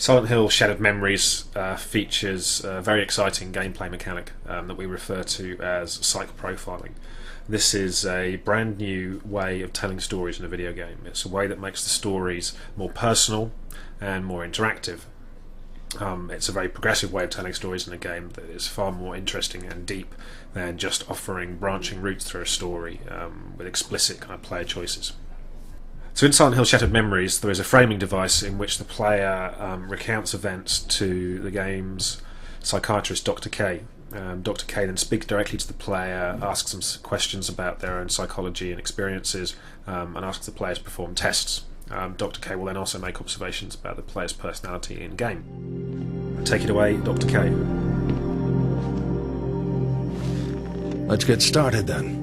Silent Hill Shattered Memories features a very exciting gameplay mechanic that we refer to as Psych Profiling. This is a brand new way of telling stories in a video game. It's a way that makes the stories more personal and more interactive. It's a very progressive way of telling stories in a game that is far more interesting and deep than just offering branching routes through a story with explicit kind of player choices. So in Silent Hill Shattered Memories there is a framing device in which the player recounts events to the game's psychiatrist Dr. K. Dr. K then speaks directly to the player, asks them questions about their own psychology and experiences, and asks the player to perform tests. Dr. K will then also make observations about the player's personality in-game. Take it away, Dr. K. Let's get started then.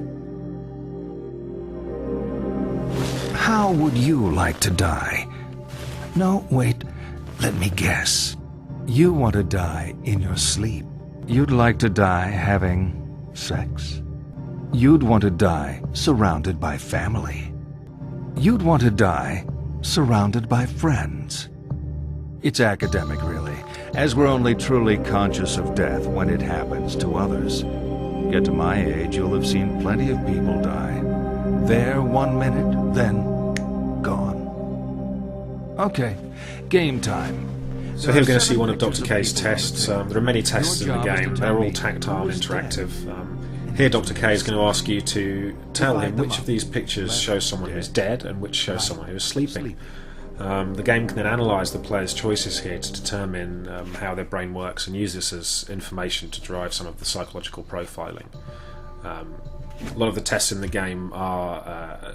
How would you like to die? No, wait, let me guess. You want to die in your sleep. You'd like to die having sex. You'd want to die surrounded by family. You'd want to die surrounded by friends. It's academic, really, as we're only truly conscious of death when it happens to others. Get to my age, you'll have seen plenty of people die. There 1 minute, then gone. Okay, game time. So here we're going to see one of Dr. K's tests. There are many tests in the game. They're all tactile and interactive. Here Dr. K is going to ask you to tell him which of these pictures shows someone who is dead and which shows someone who is sleeping. The game can then analyse the player's choices here to determine how their brain works and use this as information to drive some of the psychological profiling. A lot of the tests in the game are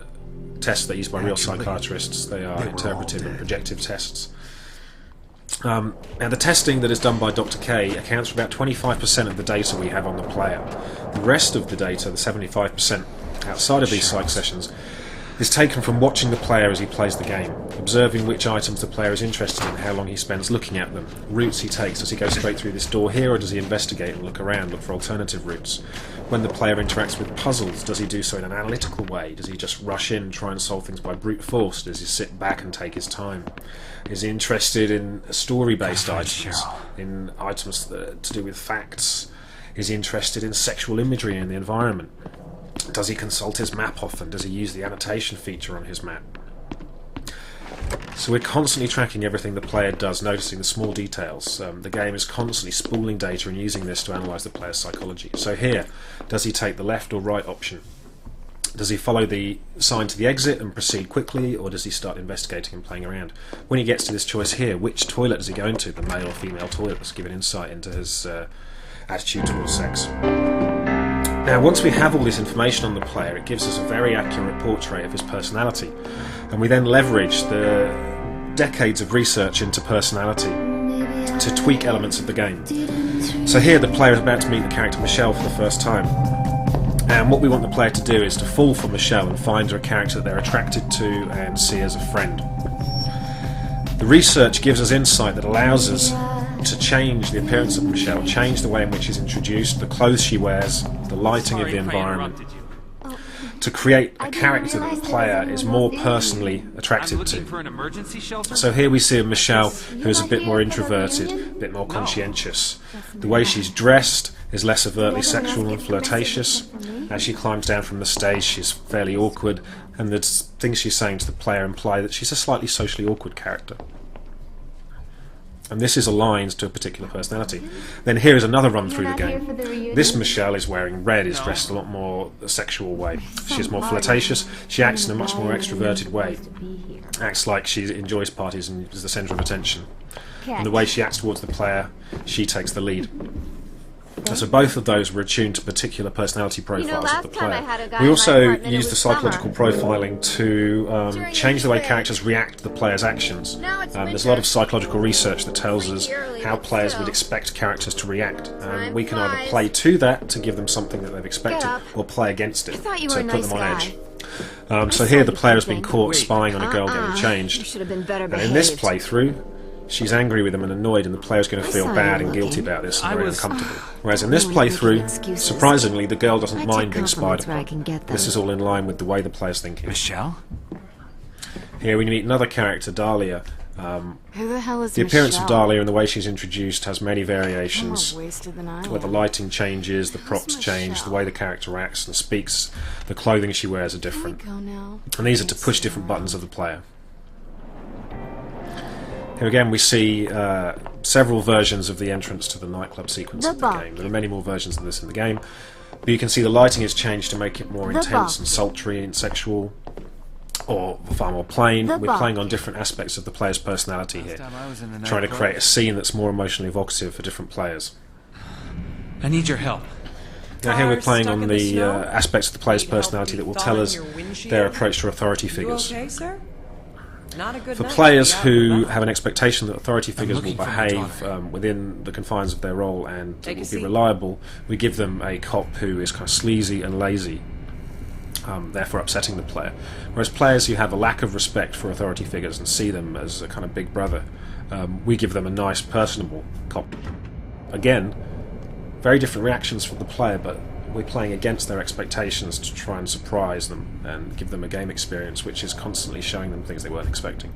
tests that are used by real psychiatrists. They are interpretive and projective tests. Now the testing that is done by Dr. K accounts for about 25% of the data we have on the player. The rest of the data, the 75% outside of these psych sessions, is taken from watching the player as he plays the game, observing which items the player is interested in, how long he spends looking at them, routes he takes. Does he go straight through this door here, or does he investigate and look around, look for alternative routes? When the player interacts with puzzles, does he do so in an analytical way? Does he just rush in and try and solve things by brute force? Does he sit back and take his time? Is he interested in story-based items, in items to do with facts? Is he interested in sexual imagery in the environment? Does he consult his map often? Does he use the annotation feature on his map? So we're constantly tracking everything the player does, noticing the small details. The game is constantly spooling data and using this to analyse the player's psychology. So here, does he take the left or right option? Does he follow the sign to the exit and proceed quickly, or does he start investigating and playing around? When he gets to this choice here, which toilet does he go into? The male or female toilet? That's giving insight into his attitude towards sex. Now, once we have all this information on the player, it gives us a very accurate portrait of his personality, and we then leverage the decades of research into personality to tweak elements of the game. So here the player is about to meet the character Michelle for the first time, and what we want the player to do is to fall for Michelle and find her a character that they're attracted to and see as a friend. The research gives us insight that allows us to change the appearance of Michelle, change the way in which she's introduced, the clothes she wears, the lighting of the environment, to create a character that the player is more personally attracted to. So here we see a Michelle who is a bit more introverted, a bit more conscientious. The way she's dressed is less overtly sexual and flirtatious. As she climbs down from the stage, she's fairly awkward, and the things she's saying to the player imply that she's a slightly socially awkward character. And this is aligned to a particular personality. Then here is another run through the game. This Michelle is wearing red, is dressed a lot more a sexual way. She's more flirtatious, she acts in a much more extroverted way. Acts like she enjoys parties and is the centre of attention. And the way she acts towards the player, she takes the lead. So both of those were attuned to particular personality profiles of the player. We also used the psychological profiling to change the way characters react to the player's actions. There's a lot of psychological research that tells us how players would expect characters to react. We can either play to that to give them something that they've expected, or play against it to put them on edge. So here the player has been caught spying on a girl getting changed. And in this playthrough, she's angry with him and annoyed, and the player's going to feel bad and guilty about this and very uncomfortable. Whereas in this playthrough, surprisingly, the girl doesn't mind being spied upon. This is all in line with the way the player's thinking. Michelle? Here we meet another character, Dahlia, Who the hell is The appearance of Michelle? Dahlia and the way she's introduced has many More variations, wasted than I where the am. lighting changes, the props change, the Michelle? way the character acts and speaks, the clothing she wears are Can we different. go now? And these are to push different buttons of the player. Here again we see several versions of the entrance to the nightclub sequence in the game. There are many more versions of this in the game, but you can see the lighting has changed to make it more intense and sultry and sexual, or far more plain. We're playing on different aspects of the player's personality here, trying to create a scene that's more emotionally evocative for different players. I need your help. Now here we're playing on the aspects of the player's personality that will tell us their approach to authority figures. Okay, sir? Not a good For night. players Yeah, who well, have an expectation that authority figures will looking for my behave daughter. within the confines of their role and Take a will be seat. reliable, we give them a cop who is kind of sleazy and lazy, therefore upsetting the player. Whereas players who have a lack of respect for authority figures and see them as a kind of big brother, we give them a nice, personable cop. Again, very different reactions from the player, but we're playing against their expectations to try and surprise them and give them a game experience which is constantly showing them things they weren't expecting.